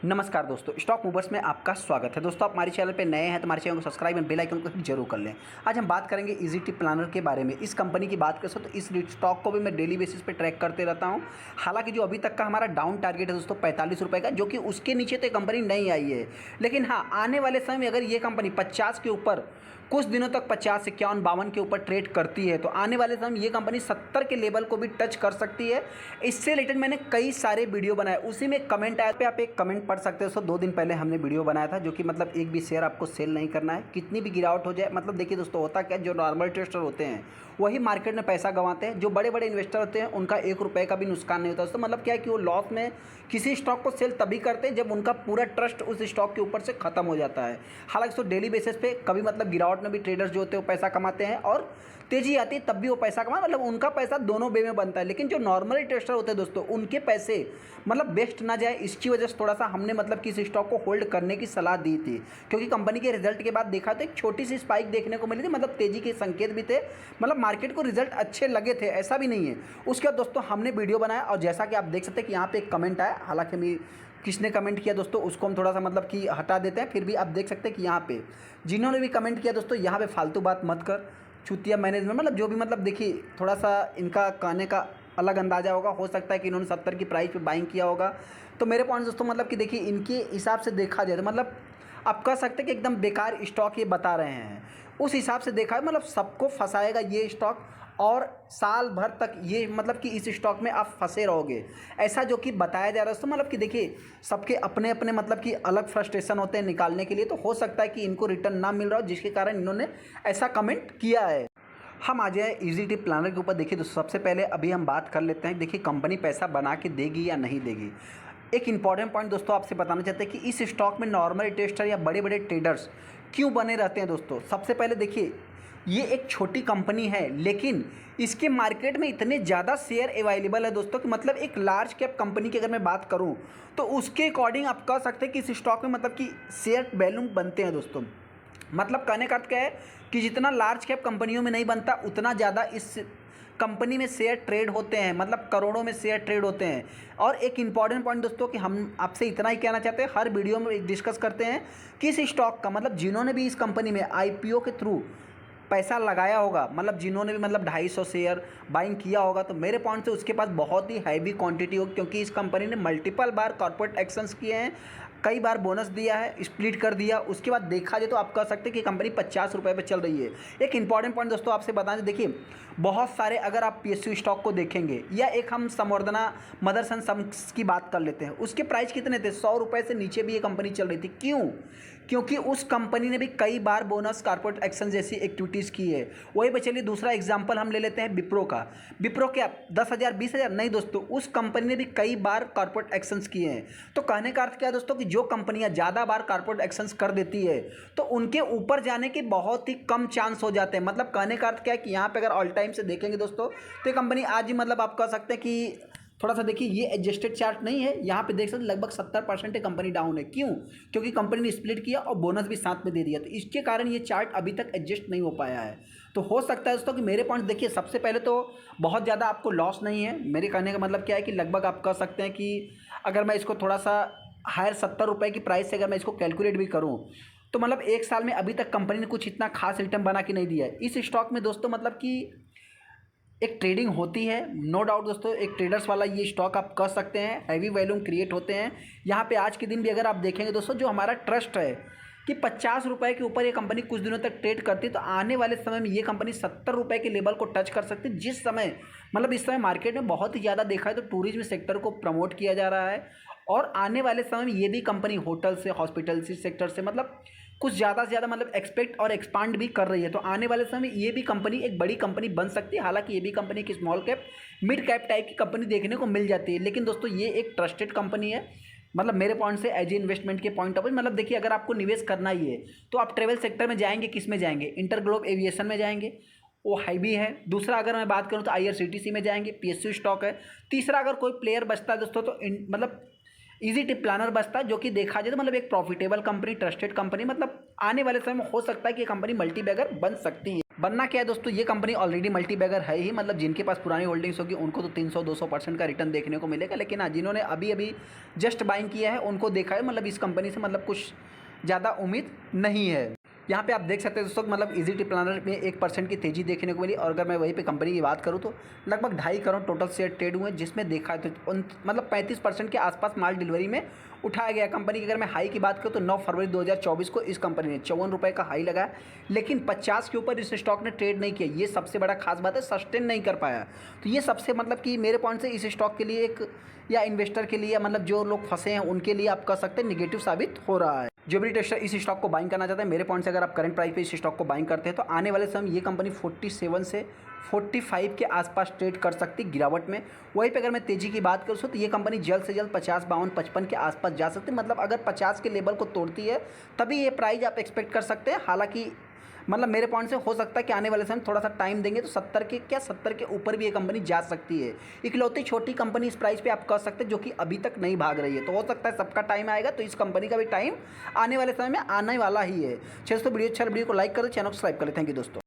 नमस्कार दोस्तों, stock movers में आपका स्वागत है। दोस्तों, आप हमारे चैनल पे नए हैं तो हमारे चैनल को सब्सक्राइब एंड बेल आइकन को जरूर कर लें। आज हम बात करेंगे ईजीटी प्लानर के बारे में। इस कंपनी की बात करें तो इस स्टॉक को भी मैं डेली बेसिस पे ट्रैक करते रहता हूं। हालांकि जो अभी तक का हमारा डाउन टारगेट है दोस्तों 45 रुपये का, जो कि उसके नीचे तो कंपनी नहीं आई है। लेकिन हाँ, आने वाले समय में अगर ये कंपनी 50 के ऊपर कुछ दिनों तक 50, 51, 52 के ऊपर ट्रेड करती है तो आने वाले समय ये कंपनी 70 के लेवल को भी टच कर सकती है। इससे रिलेटेड मैंने कई सारे वीडियो बनाए, उसी में कमेंट आया पे आप एक कमेंट पढ़ सकते हो। दोस्तों 2 दिन पहले हमने वीडियो बनाया था, जो कि मतलब एक भी शेयर आपको सेल नहीं करना है, कितनी भी गिरावट हो जाए। मतलब देखिए दोस्तों, होता क्या, जो नॉर्मल ट्रेडर होते हैं वही मार्केट में पैसा गंवाते हैं। जो बड़े बड़े इन्वेस्टर होते हैं उनका 1 रुपये का भी नुकसान नहीं होता। दोस्तों मतलब क्या है कि वो लॉस में किसी स्टॉक को सेल तभी करते हैं जब उनका पूरा ट्रस्ट उस स्टॉक के ऊपर से खत्म हो जाता है। हालांकि तो डेली बेसिस पे कभी मतलब गिरावट में भी ट्रेडर्स जो होते हैं वो पैसा कमाते हैं, और तेजी आती है तब भी वो पैसा कमाते, मतलब उनका पैसा दोनों वे में बनता है। लेकिन जो नॉर्मल ट्रेडर होते हैं दोस्तों, उनके पैसे मतलब वेस्ट ना जाए, इसकी वजह से थोड़ा सा हमने मतलब कि इस स्टॉक को होल्ड करने की सलाह दी थी। क्योंकि कंपनी के रिजल्ट के बाद देखा तो एक छोटी सी स्पाइक देखने को मिली थी, मतलब तेजी के संकेत भी थे, मतलब मार्केट को रिजल्ट अच्छे लगे थे, ऐसा भी नहीं है। उसके बाद दोस्तों हमने वीडियो बनाया, और जैसा कि आप देख सकते हैं कि यहाँ पे एक कमेंट आया। हालांकि मैं किसने कमेंट किया दोस्तों उसको हम थोड़ा सा मतलब कि हटा देते हैं। फिर भी आप देख सकते हैं कि यहाँ पे जिन्होंने भी कमेंट किया दोस्तों, यहाँ पे फालतू बात मत कर, चुतिया मैनेजमेंट, मतलब जो भी, मतलब देखिए थोड़ा सा इनका कहने का अलग अंदाज़ा होगा। हो सकता है कि इन्होंने 70 की प्राइस पे बाइंग किया होगा। तो मेरे पॉइंट दोस्तों मतलब कि देखिए, इनके हिसाब से देखा जाए तो मतलब आप कह सकते हैं कि एकदम बेकार स्टॉक ये बता रहे हैं। उस हिसाब से देखा है, मतलब सबको फंसाएगा ये स्टॉक, और साल भर तक ये मतलब कि इस स्टॉक में आप फंसे रहोगे, ऐसा जो कि बताया जा रहा है। तो मतलब कि देखिए, सबके अपने अपने मतलब कि अलग फ्रस्ट्रेशन होते हैं निकालने के लिए। तो हो सकता है कि इनको रिटर्न ना मिल रहा हो, जिसके कारण इन्होंने ऐसा कमेंट किया है। हम आ जाए ईजीटी प्लानर के ऊपर। देखिए तो सबसे पहले अभी हम बात कर लेते हैं, देखिए कंपनी पैसा बना के देगी या नहीं देगी। एक इंपॉर्टेंट पॉइंट दोस्तों आपसे बताना चाहते हैं कि इस स्टॉक में नॉर्मल इन्वेस्टर या बड़े बड़े ट्रेडर्स क्यों बने रहते हैं दोस्तों। सबसे पहले देखिए, ये एक छोटी कंपनी है, लेकिन इसके मार्केट में इतने ज़्यादा शेयर अवेलेबल है दोस्तों कि मतलब एक लार्ज कैप कंपनी की अगर मैं बात करूं तो उसके अकॉर्डिंग आप कह सकते हैं कि इस स्टॉक में मतलब कि शेयर वैल्यू बनते हैं दोस्तों। मतलब कहने का अर्थ क्या है कि जितना लार्ज कैप कंपनियों में नहीं बनता, उतना ज़्यादा इस कंपनी में शेयर ट्रेड होते हैं, मतलब करोड़ों में शेयर ट्रेड होते हैं। और एक इंपॉर्टेंट पॉइंट दोस्तों कि हम आपसे इतना ही कहना चाहते हैं, हर वीडियो में डिस्कस करते हैं कि इस स्टॉक का मतलब जिन्होंने भी इस कंपनी में आईपीओ के थ्रू पैसा लगाया होगा, मतलब जिन्होंने भी मतलब 250 शेयर बाइंग किया होगा, तो मेरे पॉइंट से उसके पास बहुत ही हैवी क्वांटिटी होगी। क्योंकि इस कंपनी ने मल्टीपल बार कॉर्पोरेट एक्शंस किए हैं, कई बार बोनस दिया है, स्प्लिट कर दिया। उसके बाद देखा जाए तो आप कह सकते हैं कि कंपनी 50 रुपये पे चल रही है। एक इंपॉर्टेंट पॉइंट दोस्तों आपसे बता दें, देखिए बहुत सारे अगर आप पीएसयू स्टॉक को देखेंगे, या एक हम संवर्धना मदरसन सम्स की बात कर लेते हैं, उसके प्राइस कितने थे, 100 रुपये से नीचे भी ये कंपनी चल रही थी। क्यों? क्योंकि उस कंपनी ने भी कई बार बोनस, कॉर्पोरेट एक्शन जैसी एक्टिविटीज़ की है। वही बचलिए दूसरा एग्जाम्पल हम ले लेते हैं विप्रो का। विप्रो क्या 10,000 20,000? नहीं दोस्तों, उस कंपनी ने भी कई बार कॉर्पोरेट एक्शंस किए हैं। तो कहने का अर्थ क्या है दोस्तों कि जो कंपनियां ज़्यादा बार कॉर्पोरेट एक्शंस कर देती है तो उनके ऊपर जाने के बहुत ही कम चांस हो जाते हैं। मतलब कहने का अर्थ क्या है कि यहाँ पे अगर ऑल टाइम से देखेंगे दोस्तों, तो ये कंपनी आज ही मतलब आप कह सकते हैं कि थोड़ा सा देखिए, ये एडजस्टेड चार्ट नहीं है, यहाँ पे देख सकते लगभग 70% कंपनी डाउन है। क्यों? क्योंकि कंपनी ने स्प्लिट किया और बोनस भी साथ में दे दिया, तो इसके कारण ये चार्ट अभी तक एडजस्ट नहीं हो पाया है। तो हो सकता है दोस्तों कि मेरे पॉइंट देखिए, सबसे पहले तो बहुत ज़्यादा आपको लॉस नहीं है। मेरे कहने का मतलब क्या है कि लगभग आप कह सकते हैं कि अगर मैं इसको थोड़ा सा हायर 70 रुपये की प्राइस से अगर मैं इसको कैलकुलेट भी करूँ, तो मतलब एक साल में अभी तक कंपनी ने कुछ इतना खास रिटर्न बना के नहीं दिया है। इस स्टॉक में दोस्तों मतलब कि एक ट्रेडिंग होती है, नो डाउट दोस्तों, एक ट्रेडर्स वाला ये स्टॉक आप कह सकते हैं, हैवी वॉल्यूम क्रिएट होते हैं। यहाँ पे आज के दिन भी अगर आप देखेंगे दोस्तों, जो हमारा ट्रस्ट है कि 50 रुपये के ऊपर ये कंपनी कुछ दिनों तक ट्रेड करती है, तो आने वाले समय में ये कंपनी 70 रुपये के लेवल को टच कर सकती है। जिस समय मतलब इस समय मार्केट में बहुत ही ज़्यादा देखा है तो टूरिज्म सेक्टर को प्रमोट किया जा रहा है, और आने वाले समय में ये भी कंपनी होटल से, हॉस्पिटल से सेक्टर से मतलब कुछ ज़्यादा से ज़्यादा मतलब एक्सपेक्ट और एक्सपांड भी कर रही है। तो आने वाले समय में ये भी कंपनी एक बड़ी कंपनी बन सकती है। हालांकि ये भी कंपनी एक small cap, mid cap type की कंपनी देखने को मिल जाती है, लेकिन दोस्तों ये एक ट्रस्टेड कंपनी है। मतलब मेरे पॉइंट से एज ए इन्वेस्टमेंट के पॉइंट ऑफ व्यू, मतलब देखिए अगर आपको निवेश करना ही है तो आप ट्रेवल सेक्टर में जाएंगे, किस में जाएंगे, इंटरग्लोब एविएशन में जाएंगे, वो हैवी है। दूसरा अगर मैं बात करूँ तो आईआरसीटीसी में जाएंगे, पीएसयू स्टॉक है। तीसरा अगर कोई प्लेयर बचता है दोस्तों तो मतलब ईजीटी प्लानर बचता है, जो कि देखा जाए तो मतलब एक प्रॉफिटेबल कंपनी, ट्रस्टेड कंपनी, मतलब आने वाले समय में हो सकता है कि कंपनी मल्टी बैगर बन सकती है। बनना क्या है दोस्तों, ये कंपनी ऑलरेडी मल्टी बैगर है ही, मतलब जिनके पास पुरानी होल्डिंग्स होगी उनको तो 300-200% का रिटर्न देखने को मिलेगा। लेकिन हाँ, जिन्होंने अभी अभी जस्ट बाइंग किया है उनको देखा है, मतलब इस कंपनी से मतलब कुछ ज़्यादा उम्मीद नहीं है। यहाँ पे आप देख सकते हैं दोस्तों, मतलब ईज़ी प्लानर में 1% की तेज़ी देखने को मिली। और अगर मैं वहीं पे कंपनी की बात करूँ तो लगभग 2.5 करोड़ टोटल शेयर ट्रेड हुए, जिसमें देखा है तो मतलब 35% के आसपास माल डिलीवरी में उठाया गया। कंपनी की अगर मैं हाई की बात करूँ तो 9 फरवरी 2024 को इस कंपनी ने 54 रुपये का हाई लगाया, लेकिन 50 के ऊपर इस स्टॉक ने ट्रेड नहीं किया। ये सबसे बड़ा खास बात है, सस्टेन नहीं कर पाया। तो ये सबसे मतलब कि मेरे पॉइंट से इस स्टॉक के लिए एक, या इन्वेस्टर के लिए, मतलब जो लोग फंसे हैं उनके लिए आप कह सकते हैं निगेटिव साबित हो रहा है। जो भी ट्रेडर इस स्टॉक को बाइंग करना चाहते हैं, मेरे पॉइंट से अगर आप करंट प्राइस पे इस स्टॉक को बाइंग करते हैं तो आने वाले समय ये कंपनी 47 से 45 के आसपास ट्रेड कर सकती गिरावट में। वहीं पे अगर मैं तेज़ी की बात करूँ तो ये कंपनी जल्द से जल्द 50, 52, 55 के आसपास जा सकती है। मतलब अगर 50 के लेवल को तोड़ती है तभी ये प्राइस आप एक्सपेक्ट कर सकते हैं। हालांकि मतलब मेरे पॉइंट से हो सकता है कि आने वाले समय थोड़ा सा टाइम देंगे तो 70 के ऊपर भी ये कंपनी जा सकती है। इकलौती छोटी कंपनी इस प्राइस पे आप कह सकते हैं जो कि अभी तक नहीं भाग रही है। तो हो सकता है सबका टाइम आएगा, तो इस कंपनी का भी टाइम आने वाले समय में आने वाला ही है। चलिए दोस्तों, वीडियो अच्छा, वीडियो को लाइक करें, चैनल को सब्सक्राइब करें। थैंक यू दोस्तों।